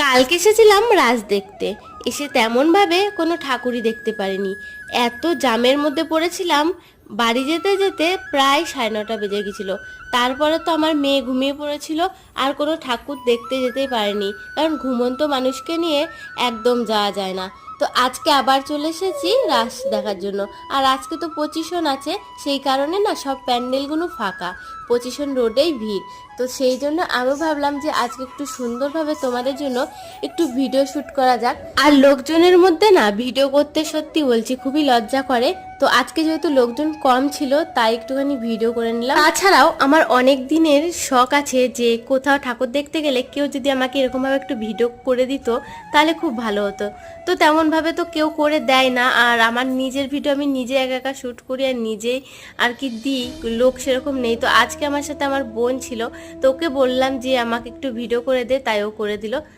কালকে এসেছিলাম রাজ দেখতে, এসে তেমনভাবে কোনো ঠাকুরই দেখতে পারিনি। এত জামের মধ্যে পড়েছিলাম, বাড়ি যেতে যেতে প্রায় 9:30 বেজে গেছিল। তারপরে তো আমার মেয়ে ঘুমিয়ে পড়েছিল, আর কোনো ঠাকুর দেখতে যেতেই পারিনি, কারণ ঘুমন্ত মানুষকে নিয়ে একদম যাওয়া যায় না। তো আজকে আবার চলে এসেছি রাস দেখার জন্য। আর আজকে তো পজিশন আছে, সেই কারণে না সব প্যান্ডেলগুলো ফাঁকা, পজিশন রোডেই ভিড়। তো সেই জন্য আমি ভাবলাম যে আজকে একটু সুন্দরভাবে তোমাদের জন্য একটু ভিডিও শ্যুট করা যাক। আর লোকজনের মধ্যে না ভিডিও করতে সত্যি বলছি খুবই লজ্জা করে। তো আজকে যেহেতু লোকজন কম ছিল, তাই একটুখানি ভিডিও করে নিলাম। তাছাড়াও আমার অনেক দিনের শখ আছে যে কোথাও ঠাকুর দেখতে গেলে কেউ যদি আমাকে এরকমভাবে একটু ভিডিও করে দিত, তাহলে খুব ভালো হতো। তো তেমনভাবে তো কেউ করে দেয় না, আর আমার নিজের ভিডিও আমি নিজে একা একা শ্যুট করি আর নিজেই আর কি দিই, লোক সেরকম নেই। তো আজকে আমার সাথে আমার বোন ছিল, তো ওকে বললাম যে আমাকে একটু ভিডিও করে দে, তাই ও করে দিল।